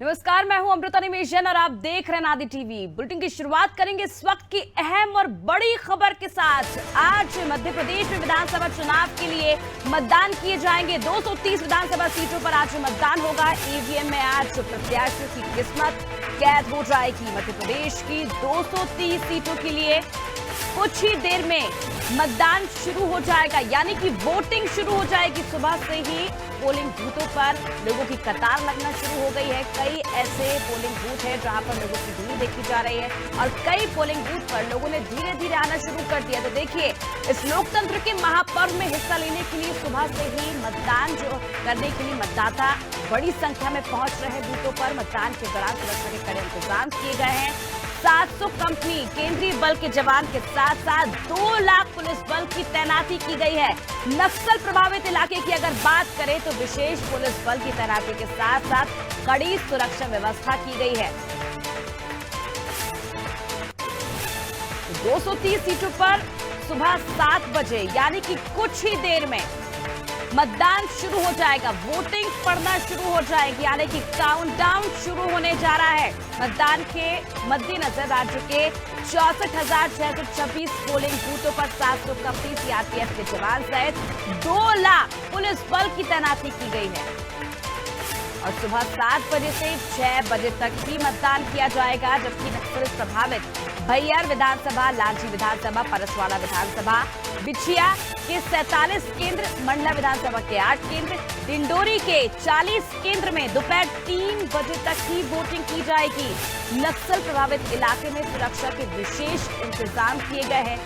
नमस्कार, मैं हूं अमृता निमेशन और आप देख रहे हैं नादी टीवी। बुलेटिन की शुरुआत करेंगे इस वक्त की अहम और बड़ी खबर के साथ। आज मध्य प्रदेश में विधानसभा चुनाव के लिए मतदान किए जाएंगे। 230 विधानसभा सीटों पर आज मतदान होगा। ईवीएम में आज प्रत्याशियों की किस्मत कैद हो जाएगी। मध्य प्रदेश की 230 सीटों के लिए कुछ ही देर में मतदान शुरू हो जाएगा, यानी कि वोटिंग शुरू हो जाएगी। सुबह से ही पोलिंग बूथों पर लोगों की कतार लगना शुरू हो गई है। कई ऐसे पोलिंग बूथ हैं जहां पर लोगों की भीड़ देखी जा रही है और कई पोलिंग बूथ पर लोगों ने धीरे धीरे आना शुरू कर दिया। तो देखिए, इस लोकतंत्र के महापर्व में हिस्सा लेने के लिए सुबह से ही मतदान जो करने के लिए मतदाता बड़ी संख्या में पहुंच रहे हैं बूथों पर। मतदान के दौरान सुरक्षा के कड़े इंतजाम किए गए हैं। 700 कंपनी केंद्रीय बल के जवान के साथ साथ 2 लाख पुलिस बल की तैनाती की गई है। नक्सल प्रभावित इलाके की अगर बात करें तो विशेष पुलिस बल की तैनाती के साथ साथ कड़ी सुरक्षा व्यवस्था की गई है। 230 सीटों पर सुबह 7 बजे यानी कि कुछ ही देर में मतदान शुरू हो जाएगा। वोटिंग पड़ना शुरू हो जाएगी, यानी कि काउंटडाउन शुरू होने जा रहा है। मतदान के मद्देनजर राज्य के 64,626 पोलिंग बूथों पर 700 कंपनी सीआरपीएफ के जवान सहित 2 लाख पुलिस बल की तैनाती की गई है और सुबह 7 बजे से 6 बजे तक ही मतदान किया जाएगा। जबकि नक्सल प्रभावित भैयर विधानसभा, लांजी विधानसभा, परसवाड़ा विधानसभा, बिछिया के 47 केंद्र, मंडला विधानसभा के 8 केंद्र, डिंडोरी के 40 केंद्र में दोपहर 3 बजे तक ही वोटिंग की जाएगी। नक्सल प्रभावित इलाके में सुरक्षा के विशेष इंतजाम किए गए हैं।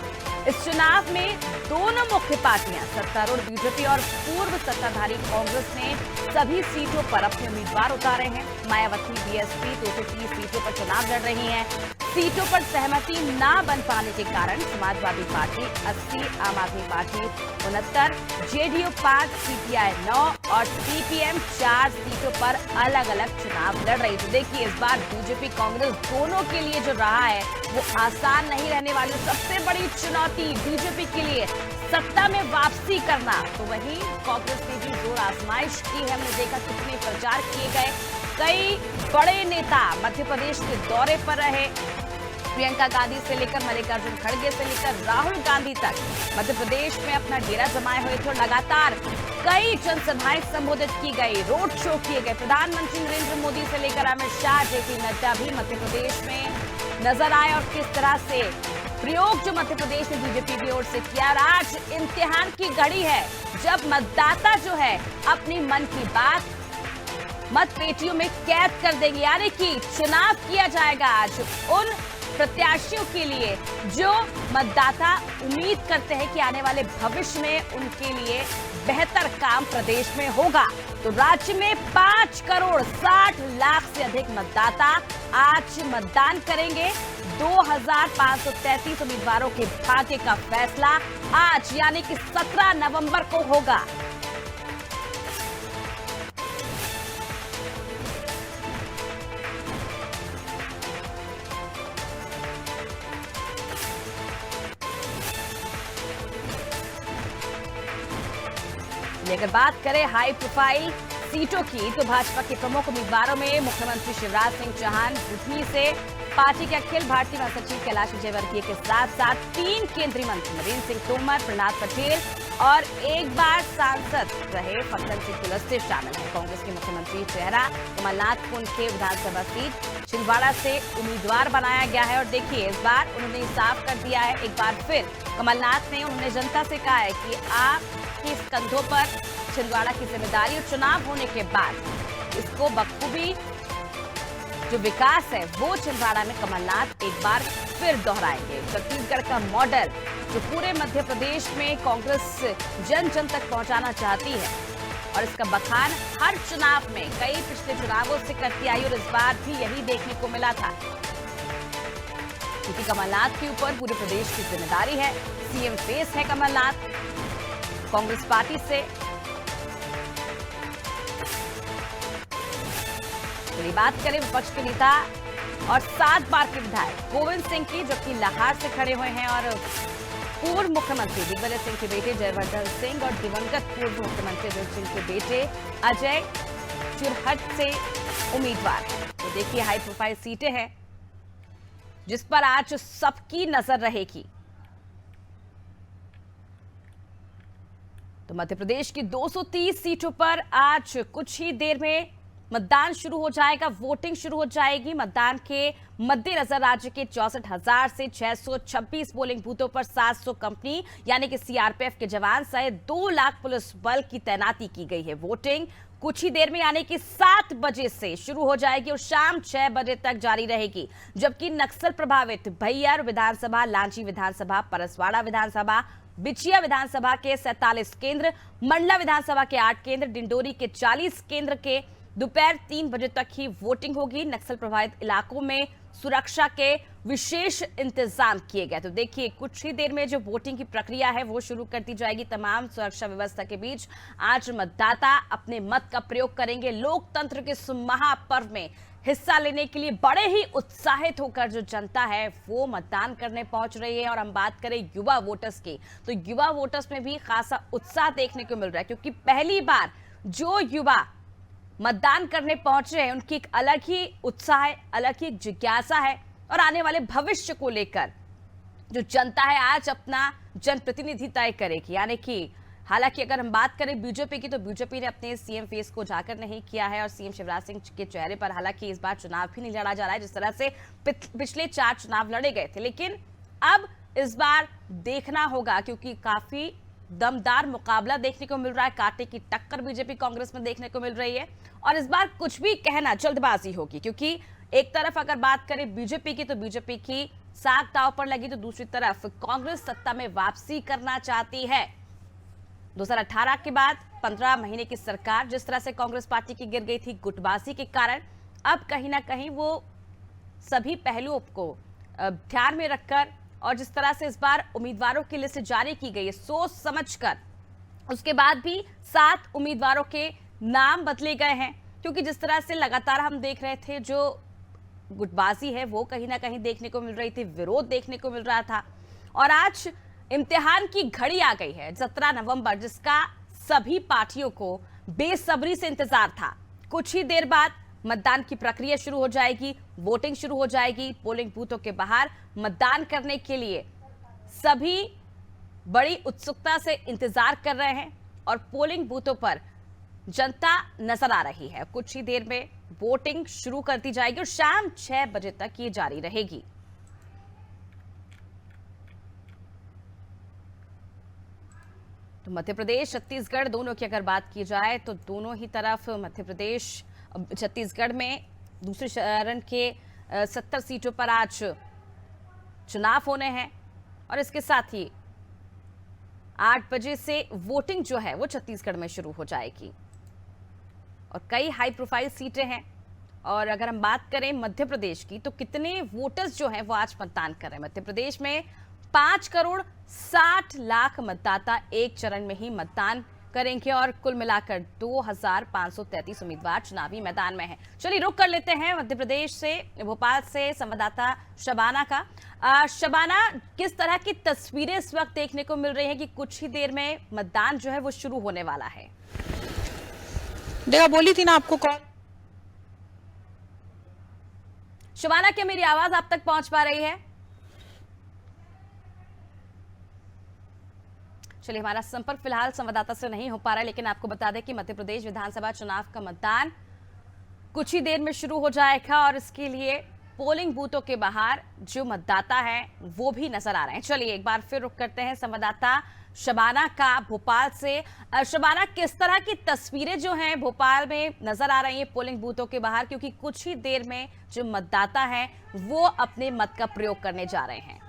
इस चुनाव में दोनों मुख्य पार्टियां सत्तारूढ़ बीजेपी और पूर्व सत्ताधारी कांग्रेस ने सभी सीटों पर अपने उम्मीदवार उतारे हैं। मायावती बीएसपी 230 सीटों पर चुनाव लड़ रही हैं। सीटों पर सहमति न बन पाने के कारण समाजवादी पार्टी 80, आम आदमी पार्टी 69, जेडीयू 5, सीपीआई 9 और सीपीएम 4 सीटों पर अलग अलग चुनाव लड़ रही। तो देखिए, इस बार बीजेपी कांग्रेस दोनों के लिए जो रहा है वो आसान नहीं रहने वाली। सबसे बड़ी चुनौती बीजेपी के लिए सत्ता में वापसी करना। तो वहीं कांग्रेस ने भी जोर आजमाइश की है। हमने देखा कितने प्रचार किए गए। कई बड़े नेता मध्य प्रदेश के दौरे पर रहे। प्रियंका गांधी से लेकर मल्लिकार्जुन खड़गे से लेकर राहुल गांधी तक मध्य प्रदेश में अपना डेरा जमाए हुए थे। लगातार कई जनसभाएं संबोधित की गई, रोड शो किए गए। प्रधानमंत्री नरेंद्र मोदी से लेकर अमित शाह, जेपी नड्डा भी मध्य प्रदेश में नजर आए और किस तरह से प्रयोग जो मध्य प्रदेश में बीजेपी की ओर से किया। और आज इम्तिहान की घड़ी है जब मतदाता जो है अपनी मन की बात मत पेटियों में कैद कर देंगे, यानी कि चुनाव किया जाएगा आज उन प्रत्याशियों के लिए जो मतदाता उम्मीद करते हैं कि आने वाले भविष्य में उनके लिए बेहतर काम प्रदेश में होगा। तो राज्य में 5 करोड़ 60 लाख से अधिक मतदाता आज मतदान करेंगे। 2533 उम्मीदवारों के भाग्य का फैसला आज यानी कि 17 नवंबर को होगा। अगर बात करें हाई प्रोफाइल सीटों की तो भाजपा के प्रमुख उम्मीदवारों में मुख्यमंत्री शिवराज सिंह चौहान बुधनी से, पार्टी के अखिल भारतीय महासचिव कैलाश विजयवर्गीय के साथ साथ 3 केंद्रीय मंत्री नरेंद्र सिंह तोमर, प्रहलाद पटेल और एक बार सांसद रहे फग्गन सिंह कुलस्ते शामिल हैं। कांग्रेस के मुख्यमंत्री चेहरा कमलनाथ को उनके विधानसभा सीट छिंदवाड़ा से उम्मीदवार बनाया गया है। और देखिए, इस बार उन्होंने साफ कर दिया है, एक बार फिर कमलनाथ ने उन्होंने जनता से कहा है कि आपके कंधों पर छिंदवाड़ा की जिम्मेदारी और चुनाव होने के बाद इसको बखूबी जो विकास है वो छिंदवाड़ा में कमलनाथ एक बार फिर दोहराएंगे। छत्तीसगढ़ का मॉडल जो पूरे मध्य प्रदेश में कांग्रेस जन जन तक पहुंचाना चाहती है और इसका बखान हर चुनाव में कई पिछले चुनावों से करती आई और इस बार भी यही देखने को मिला था, क्योंकि कमलनाथ के ऊपर पूरे प्रदेश की जिम्मेदारी है। सीएम फेस है कमलनाथ कांग्रेस पार्टी से। चलिए बात करें विपक्ष के नेता और 7 बार के विधायक गोविंद सिंह की, जो कि लाहौर से खड़े हुए हैं और पूर्व मुख्यमंत्री दिग्विजय सिंह के बेटे जयवर्धन सिंह और दिवंगत पूर्व मुख्यमंत्री दिग्विजय सिंह के बेटे अजय चुरहट से उम्मीदवार। तो देखिए हाई प्रोफाइल सीटें हैं जिस पर आज सबकी नजर रहेगी। तो मध्य प्रदेश की 230 सीटों पर आज कुछ ही देर में मतदान शुरू हो जाएगा, वोटिंग शुरू हो जाएगी। मतदान के मद्देनजर राज्य के 64,000 से 626 पोलिंग बूथों पर 700 कंपनी यानी कि सीआरपीएफ के जवान सहित 2 लाख पुलिस बल की तैनाती की गई है। वोटिंग कुछ ही देर में यानी कि 7 बजे से शुरू हो जाएगी और शाम 6 बजे तक जारी रहेगी। जबकि नक्सल प्रभावित भैयर विधानसभा, लांची विधानसभा, परसवाड़ा विधानसभा, बिछिया विधानसभा के 47 केंद्र, मंडला विधानसभा के 8 केंद्र, डिंडोरी के 40 केंद्र के दोपहर 3 बजे तक ही वोटिंग होगी। नक्सल प्रभावित इलाकों में सुरक्षा के विशेष इंतजाम किए गए। तो देखिए कुछ ही देर में जो वोटिंग की प्रक्रिया है वो शुरू कर दी जाएगी। तमाम सुरक्षा व्यवस्था के बीच आज मतदाता अपने मत का प्रयोग करेंगे। लोकतंत्र के इस महापर्व में हिस्सा लेने के लिए बड़े ही उत्साहित होकर जो जनता है वो मतदान करने पहुंच रही है। और हम बात करें युवा वोटर्स की, तो युवा वोटर्स में भी खासा उत्साह देखने को मिल रहा है, क्योंकि पहली बार जो युवा मतदान करने पहुंच रहे हैं उनकी एक अलग ही उत्साह है, अलग ही जिज्ञासा है और आने वाले भविष्य को लेकर जो जनता है आज अपना जनप्रतिनिधि तय करेगी। यानी कि हालांकि अगर हम बात करें बीजेपी की, तो बीजेपी ने अपने सीएम फेस को उजागर नहीं किया है और सीएम शिवराज सिंह के चेहरे पर हालांकि इस बार चुनाव भी नहीं लड़ा जा रहा है जिस तरह से पिछले 4 चुनाव लड़े गए थे। लेकिन अब इस बार देखना होगा, क्योंकि काफी दमदार मुकाबला देखने को मिल रहा है। कांटे की टक्कर बीजेपी कांग्रेस में देखने को मिल रही है और इस बार कुछ भी कहना जल्दबाजी होगी, क्योंकि एक तरफ अगर बात करें बीजेपी की, तो बीजेपी की साख दांव पर लगी, तो दूसरी तरफ कांग्रेस सत्ता में वापसी करना चाहती है। 2018 के बाद 15 महीने की सरकार जिस तरह से कांग्रेस पार्टी की गिर गई थी गुटबाजी के कारण, अब कहीं ना कहीं वो सभी पहलुओं को ध्यान में रखकर और जिस तरह से इस बार उम्मीदवारों की लिस्ट जारी की गई है सोच समझकर, उसके बाद भी 7 उम्मीदवारों के नाम बदले गए हैं। क्योंकि जिस तरह से लगातार हम देख रहे थे जो गुटबाजी है वो कहीं ना कहीं देखने को मिल रही थी, विरोध देखने को मिल रहा था। और आज इम्तिहान की घड़ी आ गई है 17 नवंबर, जिसका सभी पार्टियों को बेसब्री से इंतजार था। कुछ ही देर बाद मतदान की प्रक्रिया शुरू हो जाएगी, वोटिंग शुरू हो जाएगी। पोलिंग बूथों के बाहर मतदान करने के लिए सभी बड़ी उत्सुकता से इंतजार कर रहे हैं और पोलिंग बूथों पर जनता नजर आ रही है। कुछ ही देर में वोटिंग शुरू कर दी जाएगी और शाम 6 बजे तक ये जारी रहेगी। तो मध्य प्रदेश छत्तीसगढ़ दोनों की अगर बात की जाए तो दोनों ही तरफ मध्य प्रदेश छत्तीसगढ़ में दूसरे चरण के 70 सीटों पर आज चुनाव होने हैं और इसके साथ ही 8 बजे से वोटिंग जो है वो छत्तीसगढ़ में शुरू हो जाएगी और कई हाई प्रोफाइल सीटें हैं। और अगर हम बात करें मध्य प्रदेश की, तो कितने वोटर्स जो हैं वो आज मतदान कर रहे हैं। मध्य प्रदेश में 5 करोड़ 60 लाख मतदाता एक चरण में ही मतदान करेंगे और कुल मिलाकर 2533 उम्मीदवार चुनावी मैदान में हैं। चलिए रुक कर लेते हैं मध्य प्रदेश से, भोपाल से संवाददाता शबाना का। शबाना, किस तरह की तस्वीरें इस वक्त देखने को मिल रही हैं कि कुछ ही देर में मतदान जो है वो शुरू होने वाला है? देखा बोली थी ना आपको कौन। शबाना, क्या मेरी आवाज आप तक पहुंच पा रही है? चलिए, हमारा संपर्क फिलहाल संवाददाता से नहीं हो पा रहा है, लेकिन आपको बता दें कि मध्य प्रदेश विधानसभा चुनाव का मतदान कुछ ही देर में शुरू हो जाएगा और इसके लिए पोलिंग बूथों के बाहर जो मतदाता हैं वो भी नजर आ रहे हैं। चलिए एक बार फिर रुक करते हैं संवाददाता शबाना का भोपाल से। शबाना, किस तरह की तस्वीरें जो हैं भोपाल में नजर आ रही हैं पोलिंग बूथों के बाहर, क्योंकि कुछ ही देर में जो मतदाता हैं वो अपने मत का प्रयोग करने जा रहे हैं?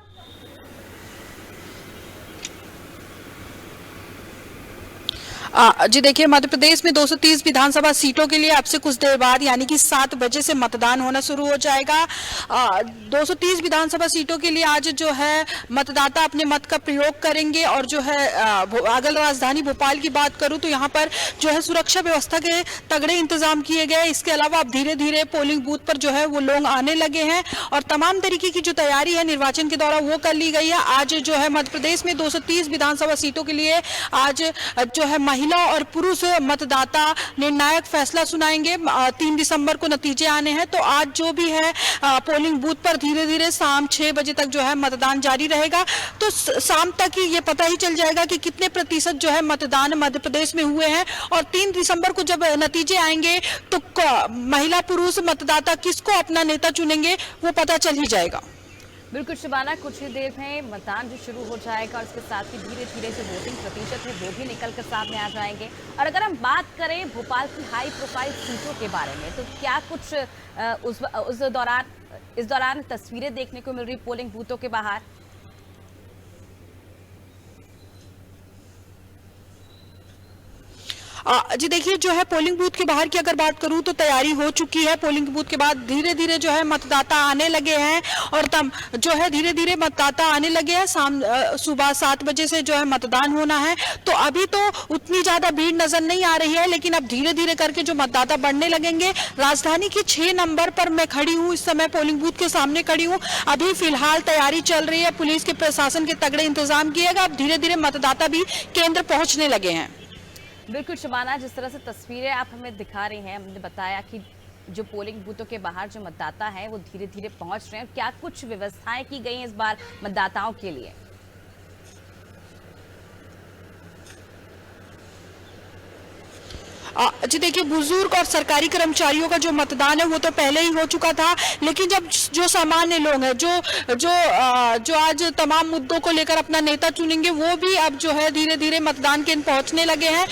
जी देखिए, मध्य प्रदेश में 230 विधानसभा सीटों के लिए अब से कुछ देर बाद यानी कि 7 बजे से मतदान होना शुरू हो जाएगा। 230 विधानसभा सीटों के लिए आज जो है मतदाता अपने मत का प्रयोग करेंगे और जो है अगर राजधानी भोपाल की बात करूं तो यहाँ पर जो है सुरक्षा व्यवस्था के तगड़े इंतजाम किए गए। इसके अलावा अब धीरे धीरे पोलिंग बूथ पर जो है वो लोग आने लगे हैं और तमाम तरीके की जो तैयारी है निर्वाचन के द्वारा वो कर ली गई है। आज जो है मध्य प्रदेश में 230 विधानसभा सीटों के लिए आज जो है महिला और पुरुष मतदाता निर्णायक फैसला सुनाएंगे। 3 दिसंबर को नतीजे आने हैं, तो आज जो भी है पोलिंग बूथ पर धीरे धीरे शाम 6 बजे तक जो है मतदान जारी रहेगा। तो शाम तक ही ये पता ही चल जाएगा कि कितने प्रतिशत जो है मतदान मध्य प्रदेश में हुए हैं, और 3 दिसंबर को जब नतीजे आएंगे तो महिला पुरुष मतदाता किसको अपना नेता चुनेंगे वो पता चल ही जाएगा। बिल्कुल शिबाना, कुछ ही देर में मतदान जो शुरू हो जाएगा और इसके साथ ही धीरे धीरे जो वोटिंग प्रतिशत है वो भी निकल कर सामने आ जाएंगे। और अगर हम बात करें भोपाल की हाई प्रोफाइल सीटों के बारे में, तो क्या कुछ इस दौरान तस्वीरें देखने को मिल रही पोलिंग बूथों के बाहर? जी देखिए, जो है पोलिंग बूथ के बाहर की अगर बात करूं तो तैयारी हो चुकी है। पोलिंग बूथ के बाद धीरे धीरे जो है मतदाता आने लगे हैं, और तब जो है धीरे धीरे मतदाता आने लगे हैं। सुबह 7 बजे से जो है मतदान होना है, तो अभी तो उतनी ज्यादा भीड़ नजर नहीं आ रही है, लेकिन अब धीरे धीरे करके जो मतदाता बढ़ने लगेंगे। राजधानी की 6 नंबर पर मैं खड़ी हूँ, इस समय पोलिंग बूथ के सामने खड़ी हूँ। अभी फिलहाल तैयारी चल रही है, पुलिस के प्रशासन के तगड़े इंतजाम किए गए। अब धीरे धीरे मतदाता भी केंद्र पहुंचने लगे हैं। बिल्कुल शबाना, जिस तरह से तस्वीरें आप हमें दिखा रही हैं, हमने बताया कि जो पोलिंग बूथों के बाहर जो मतदाता हैं वो धीरे धीरे पहुंच रहे हैं। क्या कुछ व्यवस्थाएं की गई हैं इस बार मतदाताओं के लिए? जी देखिए, बुजुर्ग और सरकारी कर्मचारियों का जो मतदान है वो तो पहले ही हो चुका था, लेकिन जब जो सामान्य लोग हैं जो आज तमाम मुद्दों को लेकर अपना नेता चुनेंगे, वो भी अब जो है धीरे धीरे मतदान केंद्र पहुंचने लगे हैं।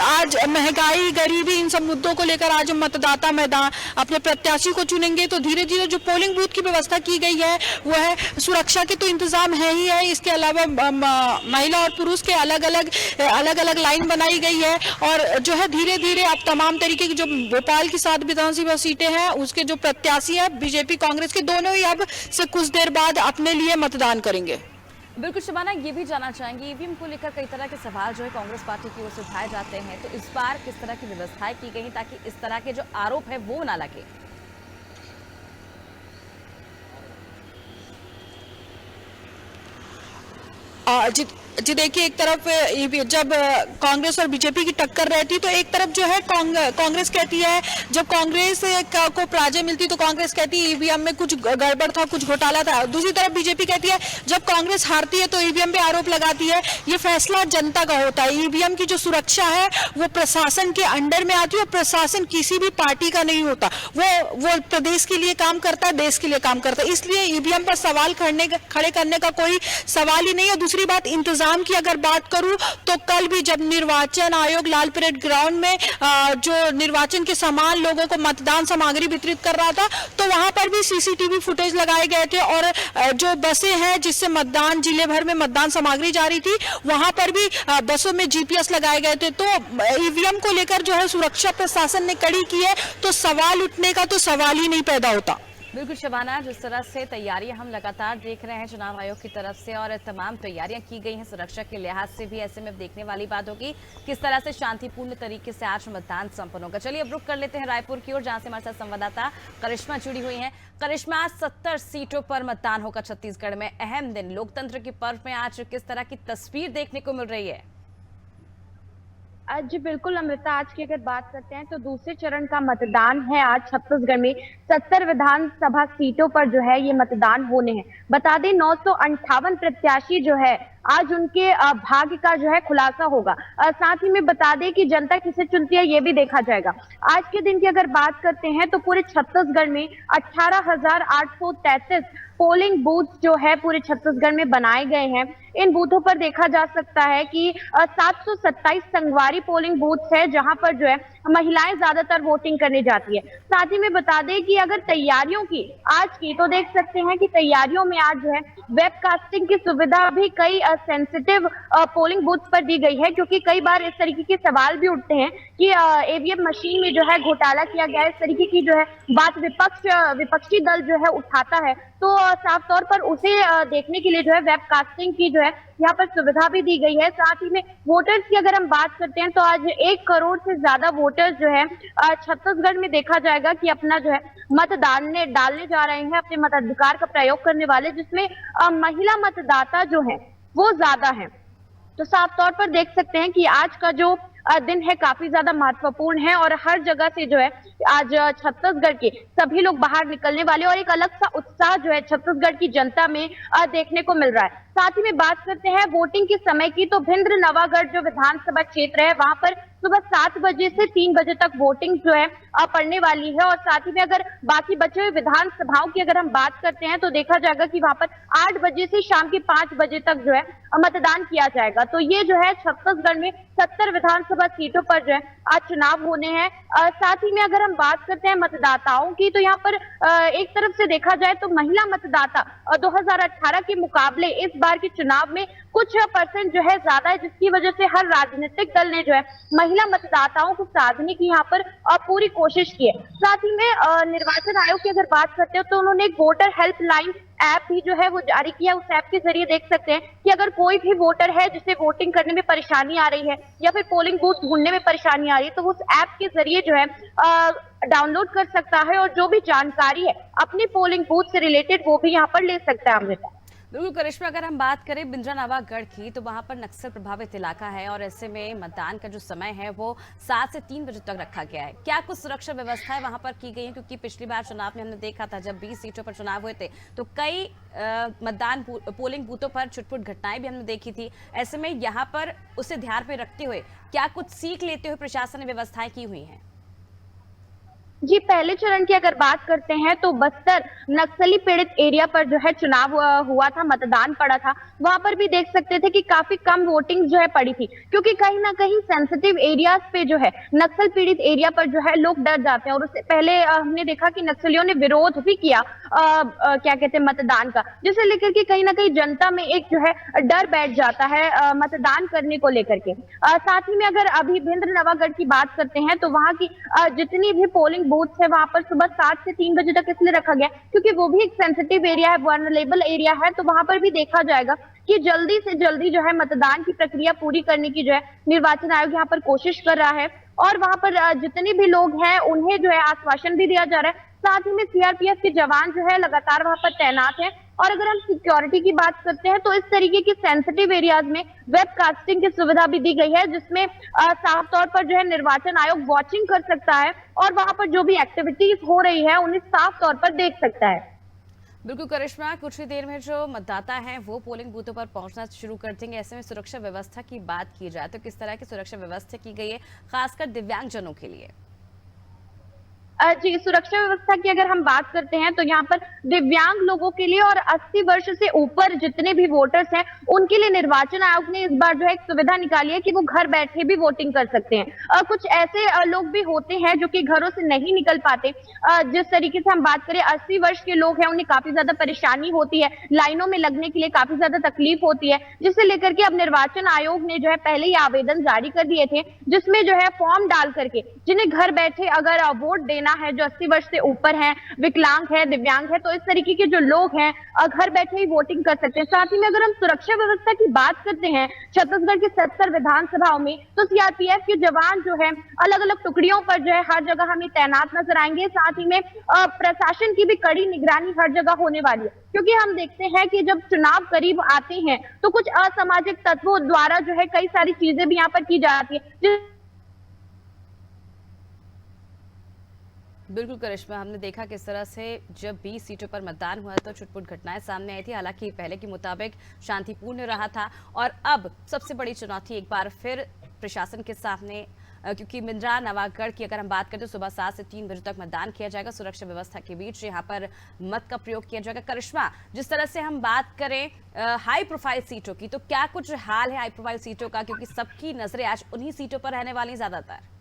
आज महंगाई, गरीबी, इन सब मुद्दों को लेकर आज मतदाता मैदान अपने प्रत्याशी को चुनेंगे। तो धीरे धीरे जो पोलिंग बूथ की व्यवस्था की गई है वो है, सुरक्षा के तो इंतजाम है ही है, इसके अलावा महिला और पुरुष के अलग अलग लाइन बनाई गई है। और जो है धीरे धीरे अब तमाम तरीके की जो भोपाल की 7 विधानसभा सीटें हैं उसके जो प्रत्याशी हैं बीजेपी कांग्रेस के, दोनों ही अब से कुछ देर बाद अपने लिए मतदान करेंगे। बिल्कुल शबाना, ये भी जानना चाहेंगे ईवीएम को लेकर कई तरह के सवाल जो है कांग्रेस पार्टी की ओर से उठाए जाते हैं, तो इस बार किस तरह की व्यवस्थाएं की गई ताकि इस तरह के जो आरोप है वो ना लगे? जी देखिए, एक तरफ जब कांग्रेस और बीजेपी की टक्कर रहती तो एक तरफ जो है कांग्रेस कहती है, जब कांग्रेस को पराजय मिलती तो कांग्रेस कहती है ईवीएम में कुछ गड़बड़ था, कुछ घोटाला था। दूसरी तरफ बीजेपी कहती है जब कांग्रेस हारती है तो ईवीएम पे आरोप लगाती है। ये फैसला जनता का होता है। ईवीएम की जो सुरक्षा है वो प्रशासन के अंडर में आती है, और प्रशासन किसी भी पार्टी का नहीं होता, वो प्रदेश के लिए काम करता है, देश के लिए काम करता है। इसलिए ईवीएम पर सवाल खड़े करने का कोई सवाल ही नहीं है। दूसरी बात, इंतजाम की अगर बात करूं तो कल भी जब निर्वाचन आयोग लाल परेड ग्राउंड में जो निर्वाचन के समान लोगों को मतदान सामग्री वितरित कर रहा था, तो वहां पर भी सीसीटीवी फुटेज लगाए गए थे, और जो बसें हैं जिससे मतदान जिले भर में मतदान सामग्री जा रही थी, वहां पर भी बसों में जीपीएस लगाए गए थे। तो ईवीएम को लेकर जो है सुरक्षा प्रशासन ने कड़ी की है, तो सवाल उठने का तो सवाल ही नहीं पैदा होता। बिल्कुल शबाना, जिस तरह से तैयारियां हम लगातार देख रहे हैं चुनाव आयोग की तरफ से, और तमाम तैयारियां की गई हैं सुरक्षा के लिहाज से भी, ऐसे में देखने वाली बात होगी किस तरह से शांतिपूर्ण तरीके से आज मतदान संपन्न होगा। चलिए अब रुक कर लेते हैं रायपुर की ओर, जहां से हमारे साथ संवाददाता करिश्मा जुड़ी हुई हैं। करिश्मा, 70 सीटों पर मतदान होगा छत्तीसगढ़ में। अहम दिन, लोकतंत्र के पर्व में आज किस तरह की तस्वीर देखने को मिल रही है? जी बिल्कुल अमृता, आज की अगर बात करते हैं तो दूसरे चरण का मतदान है आज छत्तीसगढ़ में। 70 विधानसभा सीटों पर जो है ये मतदान होने हैं। बता दें 958 प्रत्याशी जो है आज उनके भाग्य का जो है खुलासा होगा। साथ ही में बता दें कि जनता किसे चुनती है ये भी देखा जाएगा। आज के दिन की अगर बात करते हैं तो पूरे छत्तीसगढ़ में 18,833 पोलिंग बूथ जो है पूरे छत्तीसगढ़ में बनाए गए हैं। इन बूथों पर देखा जा सकता है कि 727 संगवारी पोलिंग बूथ है, जहां पर जो है महिलाएं ज्यादातर वोटिंग करने जाती है। साथ ही में बता दें कि अगर तैयारियों की आज की तो देख सकते हैं कि तैयारियों में आज जो है वेबकास्टिंग की सुविधा भी कई सेंसिटिव पोलिंग बूथ पर दी गई है, क्योंकि कई बार इस तरीके के सवाल भी उठते हैं कि ईवीएम मशीन में जो है घोटाला किया गया है। इस तरीके की जो है बात विपक्षी दल जो है उठाता है, तो साफ तौर पर उसे देखने के लिए जो है वेबकास्टिंग की जो है यहाँ पर सुविधा भी दी गई है। साथ ही में वोटर्स की अगर हम बात करते हैं तो आज 1 करोड़ से ज्यादा वोटर्स जो है छत्तीसगढ़ में देखा जाएगा कि अपना जो है मतदान डालने जा रहे हैं, अपने मताधिकार का प्रयोग करने वाले, जिसमें महिला मतदाता जो है वो ज्यादा है। तो साफ तौर पर देख सकते हैं कि आज का जो दिन है काफी ज्यादा महत्वपूर्ण है और हर जगह से जो है आज छत्तीसगढ़ के सभी लोग बाहर निकलने वाले और एक अलग सा उत्साह जो है छत्तीसगढ़ की जनता में देखने को मिल रहा है। साथ ही में बात करते हैं वोटिंग के समय की, तो भिंद्र नवागढ़ जो विधानसभा क्षेत्र है वहां पर सुबह 7 बजे से 3 बजे तक वोटिंग जो है पड़ने वाली है। और साथ ही में अगर बाकी बचे हुए विधानसभाओं की अगर हम बात करते हैं तो देखा जाएगा कि वहां पर 8 बजे से शाम के 5 बजे तक जो है मतदान किया जाएगा। तो ये जो है छत्तीसगढ़ में 70 विधानसभा सीटों पर जो है आज चुनाव होने हैं। साथ ही में अगर हम बात करते हैं मतदाताओं की, तो यहाँ पर एक तरफ से देखा जाए तो महिला मतदाता 2018 के मुकाबले इस बार के चुनाव में कुछ परसेंट जो है ज्यादा है, जिसकी वजह से हर राजनीतिक दल ने जो है महिला मतदाताओं को साधने की यहाँ पर पूरी कोशिश की है। साथ ही में निर्वाचन आयोग की अगर बात करते हो तो उन्होंने एक वोटर हेल्पलाइन ऐप भी जो है वो जारी किया। उस ऐप के जरिए देख सकते हैं कि अगर कोई भी वोटर है जिसे वोटिंग करने में परेशानी आ रही है या फिर पोलिंग बूथ ढूंढने में परेशानी आ रही है, तो उस ऐप के जरिए जो है डाउनलोड कर सकता है और जो भी जानकारी है अपनी पोलिंग बूथ से रिलेटेड वो भी यहाँ पर ले सकता है। अमृता, बिल्कुल करिश्मा, अगर हम बात करें बिंद्रा नवागढ़ की तो वहां पर नक्सल प्रभावित इलाका है और ऐसे में मतदान का जो समय है वो 7 से 3 बजे तक रखा गया है। क्या कुछ सुरक्षा व्यवस्थाएं वहां पर की गई हैं? क्योंकि पिछली बार चुनाव में हमने देखा था जब 20 सीटों पर चुनाव हुए थे तो कई मतदान पोलिंग बूथों पर छुटपुट घटनाएं भी हमने देखी थी। ऐसे में यहाँ पर उसे ध्यान में रखते हुए क्या कुछ सीख लेते हुए प्रशासन ने व्यवस्थाएं की हुई हैं? जी, पहले चरण की अगर बात करते हैं तो बस्तर नक्सली पीड़ित एरिया पर जो है चुनाव हुआ था, मतदान पड़ा था। वहां पर भी देख सकते थे कि काफी कम वोटिंग जो है पड़ी थी, क्योंकि कहीं ना कहीं सेंसिटिव एरियाज पे जो है नक्सल पीड़ित एरिया पर जो है लोग डर जाते हैं। और उससे पहले हमने देखा कि नक्सलियों ने विरोध भी किया क्या कहते हैं मतदान का, जिसे लेकर के कहीं ना कहीं जनता में एक जो है डर बैठ जाता है मतदान करने को लेकर के। साथ ही में अगर अभी भिंद्र नवागढ़ की बात करते हैं तो वहां की जितनी भी पोलिंग बूथ है वहां पर सुबह 7 से 3 बजे तक इसलिए रखा गया क्योंकि वो भी एक सेंसिटिव एरिया है, वल्नरेबल एरिया है। तो वहां पर भी देखा जाएगा कि जल्दी से जल्दी जो है मतदान की प्रक्रिया पूरी करने की जो है निर्वाचन आयोग यहाँ पर कोशिश कर रहा है। और वहां पर जितने भी लोग हैं उन्हें जो है आश्वासन भी दिया जा रहा है। साथ ही में सीआरपीएफ के जवान जो है लगातार वहां पर तैनात हैं। और अगर हम सिक्योरिटी की बात करते हैं तो इस तरीके की सेंसिटिव एरियाज में वेबकास्टिंग की सुविधा भी दी गई है, जिसमें साफ तौर पर जो है निर्वाचन आयोग वॉचिंग कर सकता है और वहां पर जो भी एक्टिविटीज हो रही है उन्हें साफ तौर पर देख सकता है। बिल्कुल करिश्मा, कुछ ही देर में जो मतदाता हैं वो पोलिंग बूथों पर पहुंचना शुरू कर देंगे। ऐसे में सुरक्षा व्यवस्था की बात की जाए तो किस तरह की सुरक्षा व्यवस्था की गई है खासकर दिव्यांगजनों के लिए? जी, सुरक्षा व्यवस्था की अगर हम बात करते हैं तो यहाँ पर दिव्यांग लोगों के लिए और 80 वर्ष से ऊपर जितने भी वोटर्स हैं उनके लिए निर्वाचन आयोग ने इस बार जो है एक सुविधा निकाली है कि वो घर बैठे भी वोटिंग कर सकते हैं। कुछ ऐसे लोग भी होते हैं जो कि घरों से नहीं निकल पाते। जिस तरीके से हम बात करें 80 वर्ष के लोग हैं उन्हें काफी ज्यादा परेशानी होती है, लाइनों में लगने के लिए काफी ज्यादा तकलीफ होती है, जिसे लेकर के अब निर्वाचन आयोग ने जो है पहले ही आवेदन जारी कर दिए थे, जिसमें जो है फॉर्म डाल करके जिन्हें घर बैठे अगर वोट देना है, जो 80 वर्ष से ऊपर हैं, विकलांग है, दिव्यांग है, तो इस तरीके के जो लोग हैं घर बैठे ही वोटिंग कर सकते हैं। साथ ही में अगर हम सुरक्षा व्यवस्था की बात करते हैं छत्तीसगढ़ की 70 विधानसभाओं में तो सीआरपीएफ के जवान जो है अलग अलग टुकड़ियों पर जो है हर जगह हमें तैनात नजर आएंगे। साथ ही में प्रशासन की भी कड़ी निगरानी हर जगह होने वाली है, क्योंकि हम देखते हैं कि जब चुनाव करीब आते हैं तो कुछ असामाजिक तत्वों द्वारा जो है कई सारी चीजें भी यहाँ पर की जाती है। बिल्कुल करिश्मा, हमने देखा किस तरह से जब 20 सीटों पर मतदान हुआ तो छुटपुट घटनाएं सामने आई थी। हालांकि पहले के मुताबिक शांतिपूर्ण रहा था और अब सबसे बड़ी चुनौती एक बार फिर प्रशासन के सामने, क्योंकि बिंद्रा नवागढ़ की अगर हम बात करें तो सुबह 7 से 3 बजे तक मतदान किया जाएगा। सुरक्षा व्यवस्था के बीच यहाँ पर मत का प्रयोग किया जाएगा। करिश्मा, जिस तरह से हम बात करें हाई प्रोफाइल सीटों की, तो क्या कुछ हाल है हाई प्रोफाइल सीटों का, क्योंकि सबकी नजरें आज उन्हीं सीटों पर रहने वाली ज्यादातर?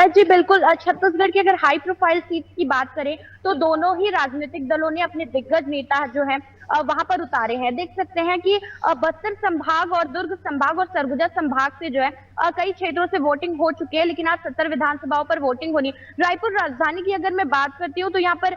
जी बिल्कुल, छत्तीसगढ़ की अगर हाई प्रोफाइल सीट की बात करें तो दोनों ही राजनीतिक दलों ने अपने दिग्गज नेता जो है वहां पर उतारे हैं। देख सकते हैं कि बस्तर संभाग और दुर्ग संभाग और सरगुजा संभाग से जो है कई क्षेत्रों से वोटिंग हो चुकी है, लेकिन आज 70 विधानसभाओं पर वोटिंग होनी। रायपुर राजधानी की अगर मैं बात करती हूँ तो यहाँ पर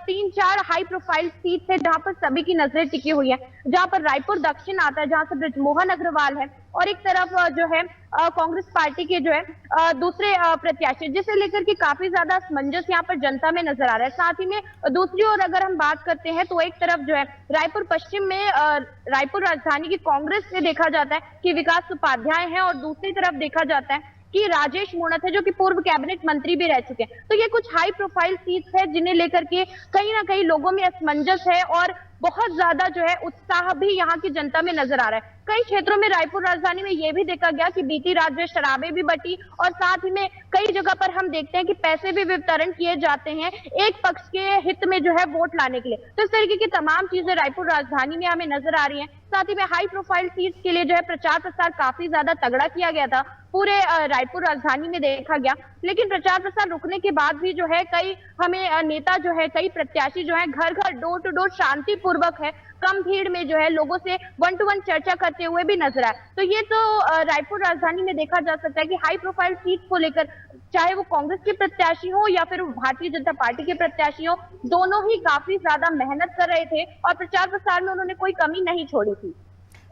3-4 हाई प्रोफाइल सीट है जहाँ पर सभी की नजरें टिकी हुई है, जहाँ पर रायपुर दक्षिण आता है जहाँ से बृजमोहन अग्रवाल है और एक तरफ जो है कांग्रेस पार्टी के जो है दूसरे प्रत्याशी, जिसे लेकर के काफी ज्यादा असमंजस यहाँ पर जनता में नजर आ रहा है। साथ ही में दूसरी ओर अगर हम बात करते हैं तो एक तरफ जो है रायपुर पश्चिम में रायपुर राजधानी की कांग्रेस से देखा जाता है कि विकास उपाध्याय है, और दूसरी तरफ देखा जाता है कि राजेश मूणत है, जो कि पूर्व कैबिनेट मंत्री भी रह चुके हैं। तो ये कुछ हाई प्रोफाइल सीट्स है जिन्हें लेकर के कहीं ना कहीं लोगों में असमंजस है, और बहुत ज्यादा जो है उत्साह भी यहाँ की जनता में नजर आ रहा है। कई क्षेत्रों में रायपुर राजधानी में ये भी देखा गया कि बीती रात जो शराबें भी बटी, और साथ ही में कई जगह पर हम देखते हैं कि पैसे भी वितरण किए जाते हैं एक पक्ष के हित में जो है वोट लाने के लिए। तो इस तरीके की तमाम चीजें रायपुर राजधानी में हमें नजर आ रही हैं। साथ ही में हाई प्रोफाइल सीट्स के लिए जो है प्रचार प्रसार काफी ज्यादा तगड़ा किया गया था, पूरे रायपुर राजधानी में देखा गया। लेकिन प्रचार प्रसार रुकने के बाद भी जो है कई हमें नेता जो है, कई प्रत्याशी जो है घर घर डोर टू डोर शांतिपूर्वक है, कम भीड़ में जो है लोगों से 1-to-1 चर्चा करते हुए भी नजर आए। तो ये तो रायपुर राजधानी में देखा जा सकता है कि हाई प्रोफाइल सीट को लेकर चाहे वो कांग्रेस के प्रत्याशी हो या फिर भारतीय जनता पार्टी के प्रत्याशी हो, दोनों ही काफी ज्यादा मेहनत कर रहे थे और प्रचार प्रसार में उन्होंने कोई कमी नहीं छोड़ी थी।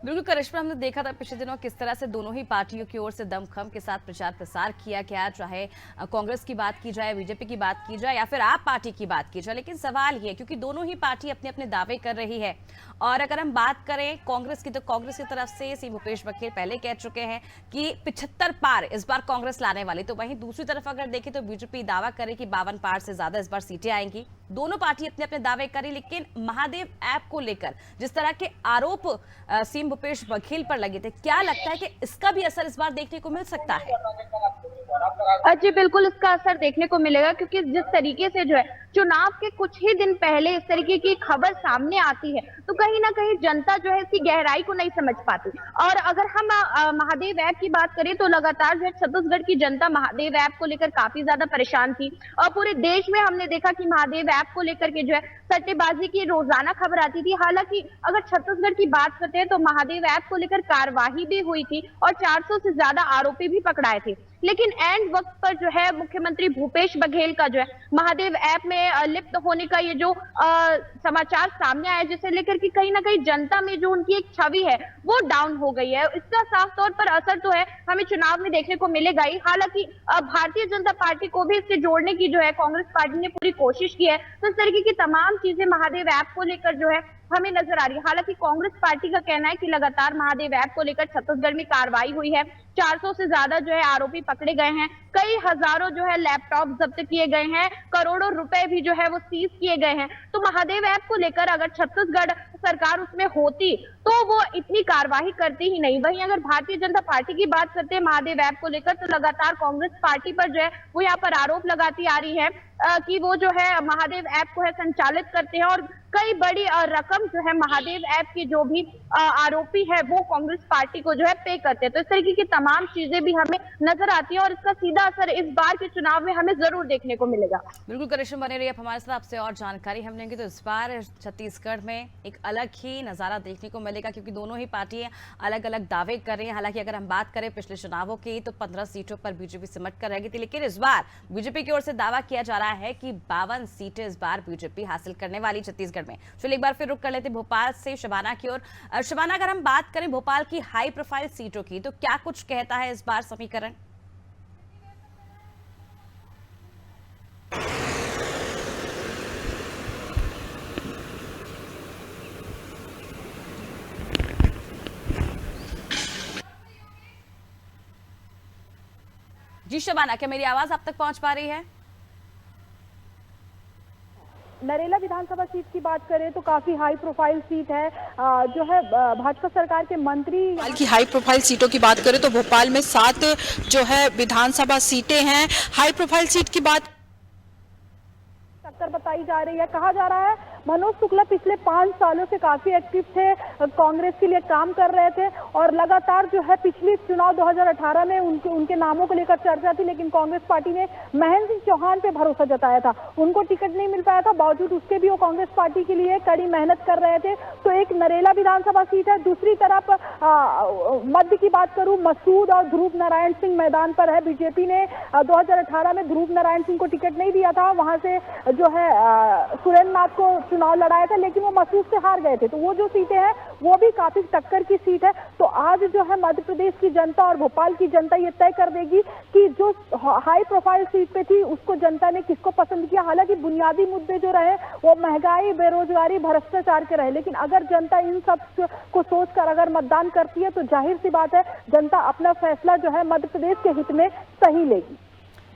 बिल्कुल करिश्मा, हमने देखा था पिछले दिनों किस तरह से दोनों ही पार्टियों की ओर से दमखम के साथ प्रचार प्रसार किया गया, चाहे कांग्रेस की बात की जाए, बीजेपी की बात की जाए या फिर आप पार्टी की बात की जाए। लेकिन सवाल ये, क्योंकि दोनों ही पार्टी अपने अपने दावे कर रही है, और अगर हम बात करें कांग्रेस की, तो कांग्रेस की तरफ से सी भूपेश बघेल पहले कह चुके हैं कि 75 पार इस बार कांग्रेस लाने वाली। तो वहीं दूसरी तरफ अगर देखें तो बीजेपी दावा करे कि 52 पार से ज्यादा इस बार सीटें आएंगी। दोनों पार्टी अपने अपने दावे करें, लेकिन महादेव ऐप को लेकर जिस तरह के आरोप सीएम भूपेश बघेल पर लगे थे, क्या लगता है कि इसका भी असर इस बार देखने को मिल सकता है? जी बिल्कुल, इसका असर देखने को मिलेगा, क्योंकि जिस तरीके से जो है चुनाव के कुछ ही दिन पहले इस तरीके की खबर सामने आती है, तो कहीं ना कहीं जनता जो है इसकी गहराई को नहीं समझ पाती। और अगर हम महादेव ऐप की बात करें तो लगातार जो है छत्तीसगढ़ की जनता महादेव ऐप को लेकर काफी ज्यादा परेशान थी, और पूरे देश में हमने देखा कि महादेव ऐप को लेकर के जो है सट्टेबाजी की रोजाना खबर आती थी। हालांकि अगर छत्तीसगढ़ की बात करते हैं तो महादेव ऐप को लेकर कार्यवाही भी हुई थी और 400 से ज्यादा आरोपी भी पकड़ाए थे। लेकिन एंड वक्त पर जो है मुख्यमंत्री भूपेश बघेल का जो है महादेव ऐप में लिप्त होने का ये जो समाचार सामने आया, जिसे लेकर कि कहीं ना कहीं जनता में जो उनकी एक छवि है वो डाउन हो गई है। इसका साफ तौर पर असर तो है हमें चुनाव में देखने को मिलेगा ही। हालांकि भारतीय जनता पार्टी को भी इससे जोड़ने की जो है कांग्रेस पार्टी ने पूरी कोशिश की है। तो इस तरीके की तमाम चीजें महादेव ऐप को लेकर जो है हमें नजर आ रही है। हालांकि कांग्रेस पार्टी का कहना है कि लगातार महादेव ऐप को लेकर छत्तीसगढ़ में कार्रवाई हुई है, 400 से ज्यादा जो है आरोपी पकड़े गए हैं, कई हजारों जो है लैपटॉप जब्त किए गए हैं, करोड़ों रुपए भी जो है वो सीज किए गए हैं। तो महादेव ऐप को लेकर अगर छत्तीसगढ़ सरकार उसमें होती तो वो इतनी कार्रवाई करती ही नहीं। वहीं अगर भारतीय जनता पार्टी की बात करते हैं महादेव ऐप को लेकर, तो लगातार कांग्रेस पार्टी पर जो है वो यहाँ पर आरोप लगाती आ रही है कि वो जो है महादेव ऐप को है संचालित करते हैं, और कई बड़ी रकम जो है महादेव ऐप के जो भी आरोपी है वो कांग्रेस पार्टी को जो है पे करते हैं। तो इस तरीके की तमाम चीजें भी हमें नजर आती है, और इसका सीधा असर इस बार के चुनाव में हमें जरूर देखने को मिलेगा। बिल्कुल करिश्मा, बने रहिए हमारे साथ, आपसे और जानकारी हम लेंगे। तो इस बार छत्तीसगढ़ में एक अलग ही नजारा देखने को मिलेगा, क्योंकि दोनों ही पार्टियां अलग अलग दावे कर रही हैं। हालांकि अगर हम बात करें पिछले चुनावों की, तो 15 सीटों पर बीजेपी सिमट कर रहेगी थी, लेकिन इस बार बीजेपी की ओर से दावा किया जा रहा है कि 52 सीटें इस बार बीजेपी हासिल करने वाली छत्तीसगढ़ में। चलिए एक बार फिर रुक कर लेते भोपाल से शबाना की ओर। शबाना, अगर हम बात करें भोपाल की हाई प्रोफाइल सीटों की, तो क्या कुछ कहता है इस बार समीकरण? जी शबाना, क्या मेरी आवाज आप तक पहुंच पा रही है? नरेला विधानसभा सीट की बात करें तो काफी हाई प्रोफाइल सीट है, जो है भाजपा सरकार के मंत्री। भोपाल की हाई प्रोफाइल सीटों की बात करें तो भोपाल में 7 जो है विधानसभा सीटें हैं। हाई प्रोफाइल सीट की बात टक्कर बताई जा रही है। कहा जा रहा है मनोज शुक्ला पिछले 5 सालों से काफी एक्टिव थे, कांग्रेस के लिए काम कर रहे थे, और लगातार जो है पिछले चुनाव 2018 में उनके नामों को लेकर चर्चा थी, लेकिन कांग्रेस पार्टी ने महेंद्र सिंह चौहान पे भरोसा जताया था। उनको टिकट नहीं मिल पाया था, बावजूद उसके भी वो कांग्रेस पार्टी के लिए कड़ी मेहनत कर रहे थे। तो एक नरेला विधानसभा सीट है। दूसरी तरफ मध्य की बात करूं, मसूद और ध्रुव नारायण सिंह मैदान पर है। बीजेपी ने 2018 में ध्रुव नारायण सिंह को टिकट नहीं दिया था, वहां से जो है सुरेंद्र नाथ को चुनाव लड़ाया था, लेकिन वो मसूद से हार गए थे। तो वो जो सीटें हैं वो भी काफी टक्कर की सीट है। तो आज जो है मध्य प्रदेश की जनता और भोपाल की जनता ये तय कर देगी कि जो हाई प्रोफाइल सीट पे थी उसको जनता ने किसको पसंद किया। हालांकि बुनियादी मुद्दे जो रहे वो महंगाई, बेरोजगारी, भ्रष्टाचार के रहे, लेकिन अगर जनता इन सब को सोचकर अगर मतदान करती है तो जाहिर सी बात है जनता अपना फैसला जो है मध्य प्रदेश के हित में सही लेगी।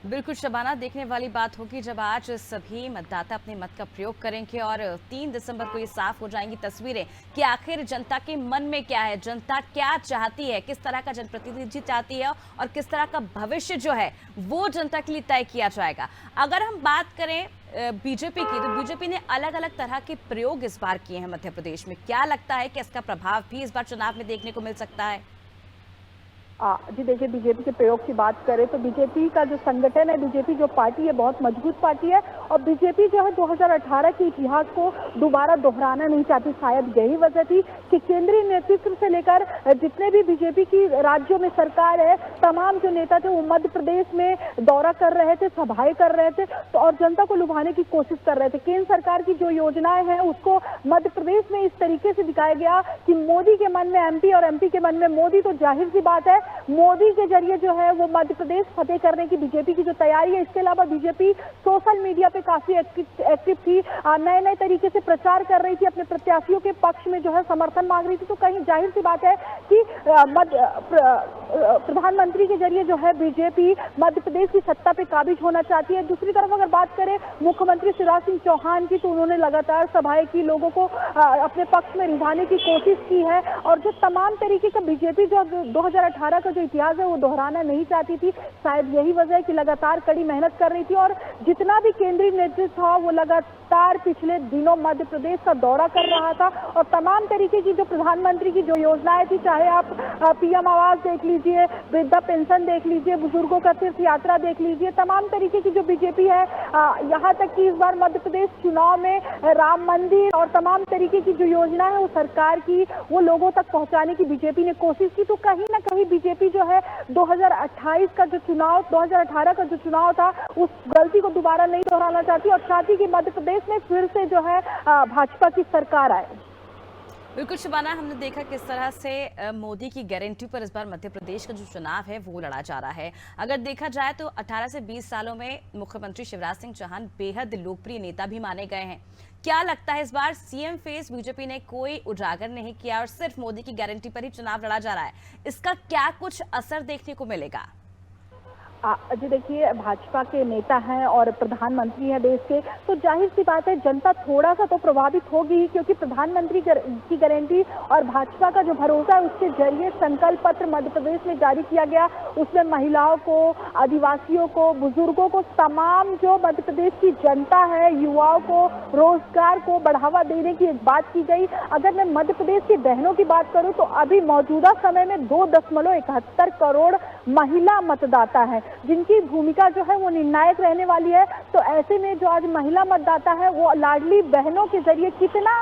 बिल्कुल शबाना, देखने वाली बात होगी जब आज सभी मतदाता अपने मत का प्रयोग करेंगे और 3 दिसंबर को ये साफ हो जाएंगी तस्वीरें कि आखिर जनता के मन में क्या है, जनता क्या चाहती है, किस तरह का जनप्रतिनिधि चाहती है और किस तरह का भविष्य जो है वो जनता के लिए तय किया जाएगा। अगर हम बात करें बीजेपी की, तो बीजेपी ने अलग अलग तरह के प्रयोग इस बार किए हैं मध्य प्रदेश में। क्या लगता है कि इसका प्रभाव भी इस बार चुनाव में देखने को मिल सकता है? जी देखिए, बीजेपी के प्रयोग की बात करें तो बीजेपी का जो संगठन है, बीजेपी जो पार्टी है बहुत मजबूत पार्टी है और बीजेपी जो है 2018 के इतिहास को दोबारा दोहराना नहीं चाहती। शायद यही वजह थी कि केंद्रीय नेतृत्व से लेकर जितने भी बीजेपी की राज्यों में सरकार है, तमाम जो नेता थे वो मध्य प्रदेश में दौरा कर रहे थे, सभाएं कर रहे थे तो और जनता को लुभाने की कोशिश कर रहे थे। केंद्र सरकार की जो योजनाएं हैं उसको मध्य प्रदेश में इस तरीके से दिखाया गया कि मोदी के मन में एमपी और एमपी के मन में मोदी। तो जाहिर सी बात है मोदी के जरिए जो है वो मध्य प्रदेश फतेह करने की बीजेपी की जो तैयारी है। इसके अलावा बीजेपी सोशल मीडिया पे काफी एक्टिव थी, नए नए तरीके से प्रचार कर रही थी, अपने प्रत्याशियों के पक्ष में जो है समर्थन मांग रही थी। तो कहीं जाहिर सी बात है कि प्रधानमंत्री के जरिए जो है बीजेपी मध्य प्रदेश की सत्ता पे काबिज होना चाहती है। दूसरी तरफ अगर बात करें मुख्यमंत्री शिवराज सिंह चौहान की, तो उन्होंने लगातार सभाएं की, लोगों को अपने पक्ष में रिझाने की कोशिश की है और जो तमाम तरीके का बीजेपी जो 2018 का जो इतिहास है वो दोहराना नहीं चाहती थी। शायद यही वजह है कि लगातार कड़ी मेहनत कर रही थी और जितना भी केंद्रीय नेतृत्व था वो लगातार पिछले दिनों मध्य प्रदेश का दौरा कर रहा था और तमाम तरीके की जो प्रधानमंत्री की जो योजनाएं थी, चाहे आप पीएम आवास देख लीजिए, वृद्धा पेंशन देख लीजिए, बुजुर्गों का तीर्थ यात्रा देख लीजिए, तमाम तरीके की जो बीजेपी है, यहाँ तक कि इस बार मध्य प्रदेश चुनाव में राम मंदिर और तमाम तरीके की जो योजना है वो सरकार की वो लोगों तक पहुंचाने की बीजेपी ने कोशिश की। तो कहीं ना कहीं बीजेपी जो है 2028 का जो चुनाव, 2018 का जो चुनाव था उस गलती को दोबारा नहीं दोहराना चाहती और चाहती कि मध्य प्रदेश में फिर से जो है भाजपा की सरकार आए। बिल्कुल शबाना, हमने देखा किस तरह से मोदी की गारंटी पर इस बार मध्य प्रदेश का जो चुनाव है वो लड़ा जा रहा है। अगर देखा जाए तो 18 से 20 सालों में मुख्यमंत्री शिवराज सिंह चौहान बेहद लोकप्रिय नेता भी माने गए हैं। क्या लगता है इस बार सीएम फेस बीजेपी ने कोई उजागर नहीं किया और सिर्फ मोदी की गारंटी पर ही चुनाव लड़ा जा रहा है, इसका क्या कुछ असर देखने को मिलेगा? जी देखिए, भाजपा के नेता हैं और प्रधानमंत्री हैं देश के, तो जाहिर सी बात है जनता थोड़ा सा तो प्रभावित होगी क्योंकि प्रधानमंत्री की गारंटी और भाजपा का जो भरोसा है उसके जरिए संकल्प पत्र मध्य प्रदेश में जारी किया गया। उसमें महिलाओं को, आदिवासियों को, बुजुर्गों को, तमाम जो मध्य प्रदेश की जनता है, युवाओं को रोजगार को बढ़ावा देने की एक बात की गई। अगर मैं मध्य प्रदेश की बहनों की बात करूं तो अभी मौजूदा समय में 2.71 करोड़ महिला मतदाता है जिनकी भूमिका जो है वो निर्णायक रहने वाली है। तो ऐसे में जो आज महिला मतदाता है वो लाडली बहनों के जरिए कितना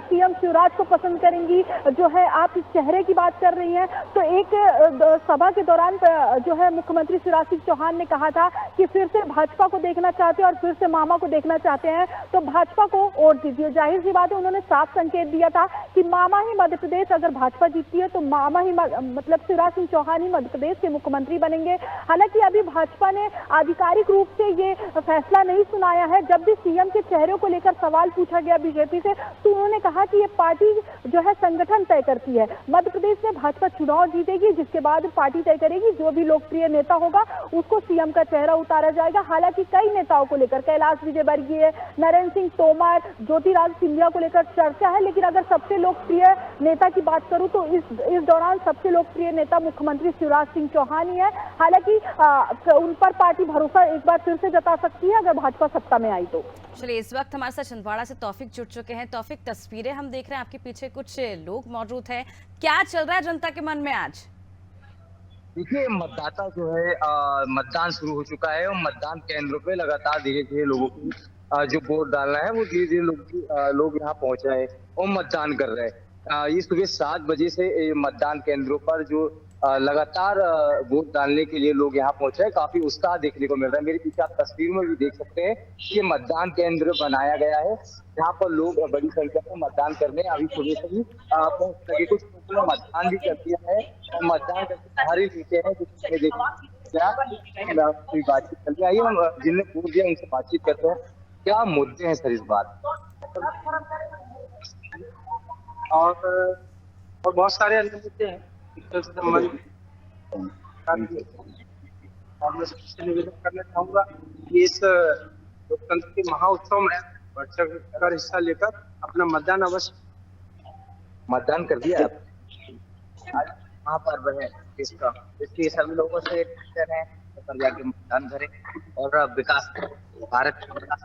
सीएम शिवराज को पसंद करेंगी। जो है आप इस चेहरे की बात कर रही हैं, तो एक सभा के दौरान जो है मुख्यमंत्री शिवराज सिंह चौहान ने कहा था कि फिर से भाजपा को देखना चाहते हैं और फिर से मामा को देखना चाहते हैं तो भाजपा को वोट दीजिए। जाहिर सी बात है उन्होंने साफ संकेत दिया था कि मामा ही मध्य प्रदेश, अगर भाजपा जीतती है तो मामा ही मतलब शिवराज सिंह चौहान ही मध्य प्रदेश के मुख्यमंत्री बनेंगे। हालांकि अभी भाजपा ने आधिकारिक रूप से ये फैसला नहीं सुनाया है। जब भी सीएम के चेहरे को लेकर सवाल पूछा गया बीजेपी से तो उन्होंने कहा कि ये पार्टी जो है संगठन तय करती है। मध्य प्रदेश में भाजपा चुनाव जीतेगी, जिसके बाद पार्टी तय करेगी, जो भी लोकप्रिय नेता होगा उसको सीएम का चेहरा उतारा जाएगा। हालांकि कई नेताओं को लेकर, कैलाश विजयवर्गीय, नरेंद्र सिंह तोमर, ज्योतिरादित्य सिंधिया को लेकर चर्चा है, लेकिन अगर सबसे लोकप्रिय नेता की बात करूं तो इस दौरान सबसे लोकप्रिय नेता मुख्यमंत्री शिवराज सिंह चौहान ही है। हालांकि उन पर पार्टी भरोसा एक बार फिर से जता सकती है अगर भाजपा सत्ता में आई तो। चलिए, इस वक्त हमारे साथ छिंदवाड़ा से तौफिक जुड़ चुके हैं। तौफिक, तस्वीरें हम देख रहे हैं, आपके पीछे कुछ लोग मौजूद हैं, क्या चल रहा है जनता के मन में आज? देखिए, मतदाता जो है मतदान शुरू हो चुका है और मतदान केंद्रों पे लगातार धीरे धीरे लोगों को जो वोट डालना है वो धीरे धीरे लोग यहाँ पहुंच रहे हैं और मतदान कर रहे हैं। ये सुबह 7 बजे से मतदान केंद्रों पर जो लगातार वोट डालने के लिए लोग यहाँ पहुंच रहे हैं। काफी उत्साह देखने को मिल रहा है। मेरे पीछे आप तस्वीर में भी देख सकते हैं कि ये मतदान केंद्र बनाया गया है, जहाँ पर लोग बड़ी संख्या में मतदान करने अभी सुबह से ही पहुंच सके। कुछ लोगों ने मतदान भी कर दिया है और मतदान करके बाहर ही लेते हैं। बातचीत करते हैं, आइए हम जिनने वोट दिया उनसे बातचीत करते हैं। क्या मुद्दे हैं सर इस बार? और बहुत सारे अन्य मुद्दे हैं शिक्षा से संबंधित। और मैं सबसे निवेदन करना चाहूंगा कि इस लोकतंत्र के महाउत्सव में बढ़ चढ़कर हिस्सा लेकर अपना मतदान अवश्य। मतदान कर दिया आप? आज महापर्व है इसका, इसलिए सभी लोगों से निवेदन है पर जाके मतदान करें और विकास भारत का विकास।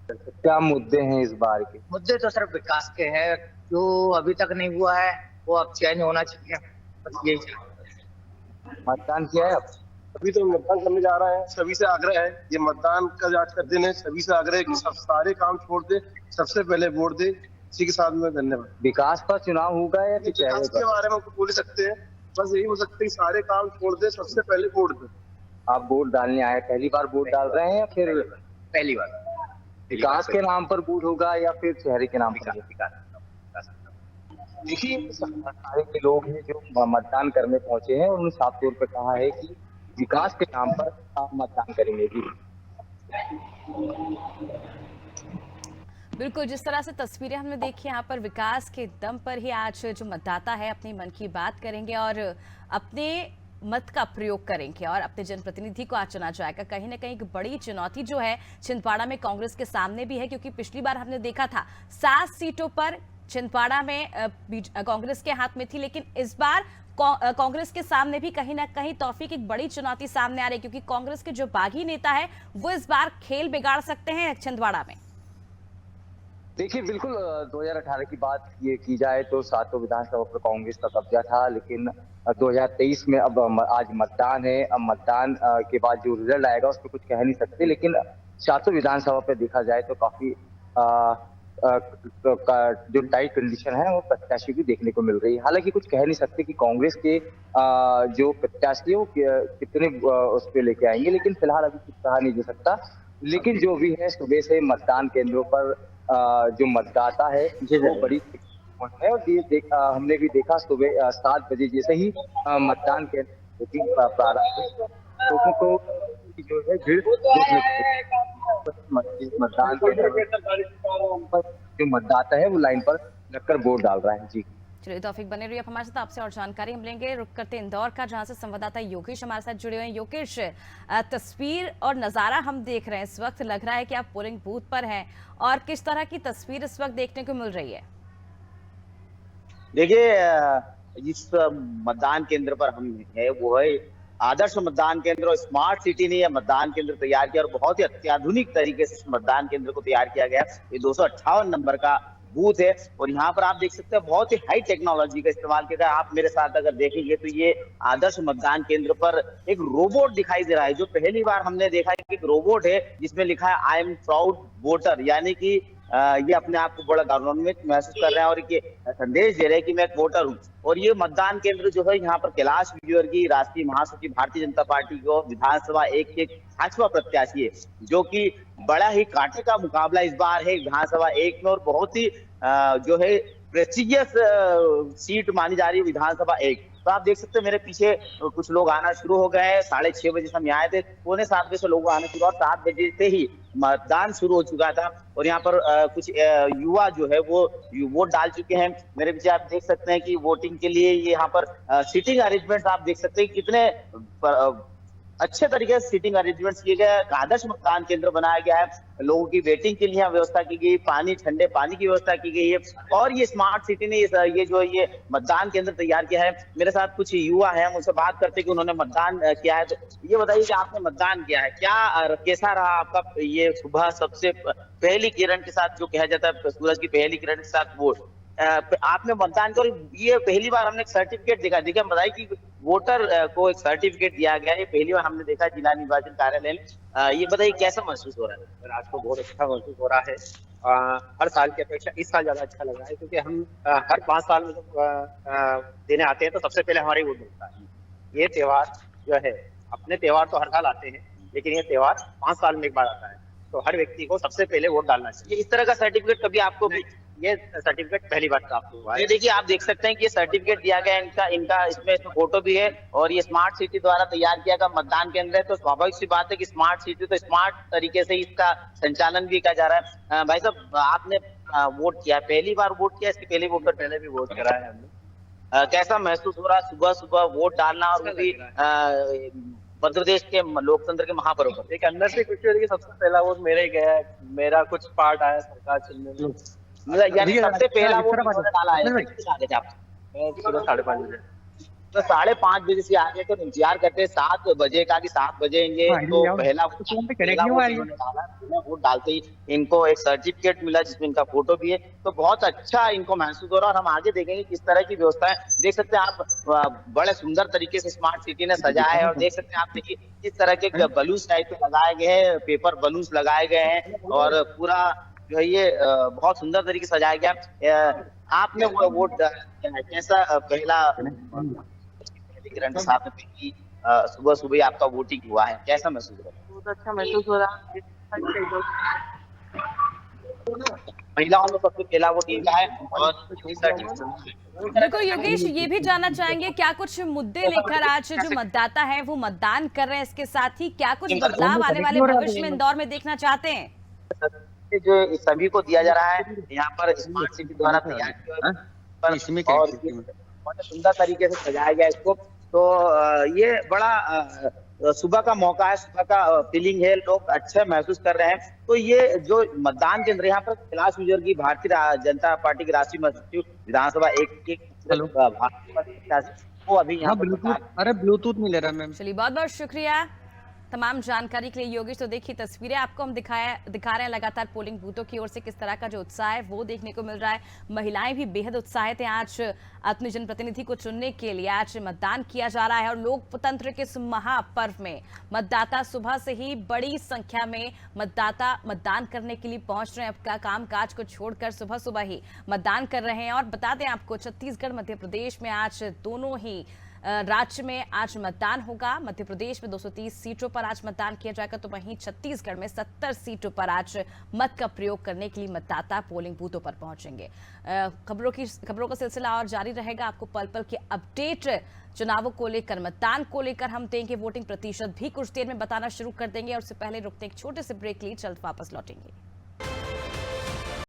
क्या मुद्दे हैं इस बार के? मुद्दे तो सिर्फ विकास के हैं, जो अभी तक नहीं हुआ है वो अब चेंज होना चाहिए, बस यही चाहिए। मतदान किया है आप? अभी तो मतदान करने जा रहा है। सभी से आग्रह है, ये मतदान का आज का दिन है, सभी से आग्रह है कि सब सारे काम छोड़ दे, सबसे पहले वोट दे। इसी के साथ में धन्यवाद। विकास पर चुनाव होगा या फिर विकास के बारे में बोल सकते हैं, बस यही हो सकते हैं सारे काम छोड़ दे, सबसे पहले वोट दे। आप वोट डालने आए, पहली बार वोट डाल रहे हैं या फिर पहली बार? विकास के नाम पर वोट होगा या फिर चेहरे के नाम पर? देखिए, सारे के लोग हैं जो मतदान करने पहुंचे हैं, उन्होंने साफ तौर पर कहा है कि विकास के नाम पर आप मतदान करेंगे। बिल्कुल, जिस तरह से तस्वीरें हमने देखी यहाँ पर, विकास के दम पर ही आज जो मतदाता है अपने मन की बात करेंगे और अपने मत का प्रयोग करेंगे और अपने जनप्रतिनिधि को आज चुना जाएगा। कहीं ना कहीं एक बड़ी चुनौती जो है छिंदवाड़ा में कांग्रेस के सामने भी है, क्योंकि पिछली बार हमने देखा था 7 सीटों पर छिंदवाड़ा में कांग्रेस के हाथ में थी, लेकिन इस बार कांग्रेस के सामने भी कहीं ना कहीं तौफीक एक बड़ी चुनौती सामने आ रही है, क्योंकि कांग्रेस के जो बागी नेता है वो इस बार खेल बिगाड़ सकते हैं छिंदवाड़ा में। देखिए, बिल्कुल 2018 की बात ये की जाए तो 7 विधानसभा पर कांग्रेस का कब्जा था, लेकिन 2023 में अब आज मतदान है। अब मतदान के बाद जो रिजल्ट आएगा उस पर कुछ कह नहीं सकते, लेकिन 7 विधानसभा पे देखा जाए तो काफी जो टाइट कंडीशन है वो प्रत्याशी भी देखने को मिल रही है। हालांकि कुछ कह नहीं सकते कि कांग्रेस के जो प्रत्याशी है वो कितने उस पर लेके आएंगे, लेकिन फिलहाल अभी कुछ कहा नहीं जा सकता। लेकिन जो भी है, सुबह से मतदान केंद्रों पर जो मतदाता है वो बड़ी है और हमने भी देखा सुबह 7 बजे जैसे ही मतदान केंद्र प्रारंभ हुई, लोगों को जो है भीड़ मतदान केंद्र जो मतदाता है वो लाइन पर लगकर वोट डाल रहा है। जी चलिए, तौफीक बने रहिए हमारे साथ, आपसे और जानकारी हम लेंगे। रुक करते इंदौर का, जहां से संवाददाता योगेश हमारे साथ जुड़े हुए हैं। योगेश, तस्वीर और नजारा हम देख रहे हैं इस वक्त, लग रहा है कि आप पोलिंग बूथ पर हैं, और किस तरह की तस्वीर इस वक्त देखने को मिल रही है? देखिए, इस मतदान केंद्र पर हम है वो है आदर्श मतदान केंद्र और स्मार्ट सिटी ने यह मतदान केंद्र तैयार किया और बहुत ही अत्याधुनिक तरीके से इस मतदान केंद्र को तैयार किया गया। ये 258 नंबर का बूथ है और यहाँ पर आप देख सकते हैं बहुत ही हाई टेक्नोलॉजी का इस्तेमाल किया गया। आप मेरे साथ अगर देखेंगे तो ये आदर्श मतदान केंद्र पर एक रोबोट दिखाई दे रहा है, जो पहली बार हमने देखा है कि एक रोबोट है जिसमें लिखा है आई एम प्राउड वोटर, यानी कि ये अपने आप को बड़ा गौरवान्वित महसूस कर रहे हैं और ये संदेश दे रहे हैं कि मैं एक वोटर हूँ। और ये मतदान केंद्र जो है यहाँ पर कैलाश विजयवर्गीय राष्ट्रीय महासचिव भारतीय जनता पार्टी को विधानसभा 1 के 5वां प्रत्याशी है, जो कि बड़ा ही कांटे का मुकाबला इस बार है विधानसभा 1 में और बहुत ही जो है प्रेस्टिजियस सीट मानी जा रही है विधानसभा 1। तो आप देख सकते हैं मेरे पीछे कुछ लोग आना शुरू हो गए हैं। 6:30 बजे से हम यहाँ आए थे, 6:45 बजे से लोग आना शुरू और 7 बजे से ही मतदान शुरू हो चुका था और यहाँ पर कुछ युवा जो है वो वोट डाल चुके हैं। मेरे पीछे आप देख सकते हैं कि वोटिंग के लिए ये यहाँ पर सीटिंग अरेंजमेंट्स आप देख सकते हैं कितने अच्छे तरीके से सीटिंग अरेंजमेंट्स किए गए। आदर्श मतदान केंद्र बनाया गया है, लोगों की वेटिंग के लिए व्यवस्था की गई, पानी ठंडे पानी की व्यवस्था की गई है और ये स्मार्ट सिटी ने ये जो ये मतदान केंद्र तैयार किया है। मेरे साथ कुछ युवा हैं, हम उनसे बात करते हैं कि उन्होंने मतदान किया है। तो ये बताइए कि आपने मतदान किया है, कैसा रहा आपका ये सुबह सबसे पहली किरण के साथ, जो कहा जाता है सूरज की पहली किरण के साथ वोट, आपने मतदान किया और ये पहली बार हमने एक सर्टिफिकेट देखा। बताइए कि वोटर को एक सर्टिफिकेट दिया गया है। ये पहली बार हमने देखा जिला निर्वाचन कार्यालय में। ये बताइए कैसा महसूस हो रहा है? सर, आज को बहुत अच्छा महसूस हो रहा है। हर साल की अपेक्षा इस साल ज्यादा अच्छा लग रहा है, क्योंकि हम हर 5 साल में जब देने आते हैं तो सबसे पहले हमारे वोट मिलता है। ये त्योहार जो है, अपने त्योहार तो हर साल आते हैं, लेकिन ये त्योहार 5 साल में एक बार आता है, तो हर व्यक्ति को सबसे पहले वोट डालना चाहिए। इस तरह का सर्टिफिकेट कभी आपको भी? ये सर्टिफिकेट पहली बार प्राप्त हुआ है। ये देखिए, आप देख सकते हैं कि ये सर्टिफिकेट दिया गया है इनका इसमें फोटो भी है, और ये स्मार्ट सिटी द्वारा तैयार किया गया मतदान केंद्र है। तो स्वाभाविक सी बात है कि स्मार्ट सिटी तो स्मार्ट तरीके से इसका संचालन भी किया जा रहा है। भाई साहब, आपने वोट किया, पहली बार वोट किया, इसके पहले वोट पहले भी वोट करा है हमने। कैसा महसूस हो रहा है सुबह सुबह वोट डालना, और भी मध्य प्रदेश के लोकतंत्र के महापर्व पर? एक अंदर से खुशी हो रही है कि सबसे पहला वोट मेरा ही गया है, मेरा कुछ पार्ट आया सरकार चुनने में। यानी सबसे पहला वोट डाला है। सुबह 5:30 बजे। तो 5:30 बजे से आगे तो इंतजार करते हैं 7 बजे का कि 7 बजेंगे तो पहला वोट डालते ही इनको एक सर्टिफिकेट मिला जिसमें इनका फोटो भी है। तो बहुत अच्छा इनको महसूस हो रहा है, और हम आगे देखेंगे किस तरह की व्यवस्था है। देख सकते हैं आप, बड़े सुंदर तरीके से स्मार्ट सिटी ने सजाया है, और देख सकते हैं आप, देखिए किस तरह के बलून्स टाइप के लगाए गए हैं, पेपर बलून्स लगाए गए हैं, और पूरा जो है ये बहुत सुंदर तरीके से सजाया गया। आपने वोट कैसा पहला ग्रहण के साथ में सुबह सुबह आपका वोटिंग हुआ है, कैसा महसूस हो रहा है? बहुत अच्छा महसूस हो रहा है। महिलाओं में सबसे पहला वोट इनका है। और बिल्कुल योगेश, ये भी जानना चाहेंगे क्या कुछ मुद्दे लेकर आज जो मतदाता है वो मतदान कर रहे हैं, इसके साथ ही क्या कुछ बदलाव आने वाले भविष्य में इंदौर में देखना चाहते हैं? जो सभी को दिया जा रहा है यहाँ पर स्मार्ट सिटी द्वारा तैयार किया, और बहुत सुंदर तरीके से सजाया गया इसको। तो ये बड़ा सुबह का मौका है, सुबह का फीलिंग है, लोग अच्छा महसूस कर रहे हैं। तो ये जो मतदान केंद्र यहाँ पर कैलाश विजयवर्गीय भारतीय जनता पार्टी के राष्ट्रीय महासचिव विधानसभा वो अभी यहाँ ब्लूटूथ नहीं ले रहा मैम। चलिए, बहुत बहुत शुक्रिया तमाम जानकारी के लिए योगेश। तो देखिए तस्वीरें आपको हम दिखा रहे हैं लगातार पोलिंग बूथों की ओर से किस तरह का जो उत्साह है वो देखने को मिल रहा है। महिलाएं भी बेहद उत्साहित हैं, आज अपने जनप्रतिनिधि को चुनने के लिए आज मतदान किया जा रहा है। और लोकतंत्र के इस महापर्व में मतदाता सुबह से ही बड़ी संख्या में मतदाता मतदान करने के लिए पहुंच रहे हैं। अपना काम काज को छोड़कर सुबह सुबह ही मतदान कर रहे हैं। और बता दें आपको, छत्तीसगढ़ मध्य प्रदेश में आज दोनों ही राज्य में आज मतदान होगा। मध्य प्रदेश में 230 सीटों पर आज मतदान किया जाएगा, तो वहीं छत्तीसगढ़ में 70 सीटों पर आज मत का प्रयोग करने के लिए मतदाता पोलिंग बूथों पर पहुंचेंगे। खबरों का सिलसिला और जारी रहेगा। आपको पल पल की अपडेट चुनावों को लेकर, मतदान को लेकर हम देंगे। वोटिंग प्रतिशत भी कुछ देर में बताना शुरू कर देंगे, और उससे पहले रुकते एक छोटे से ब्रेक लिए जल्द वापस लौटेंगे।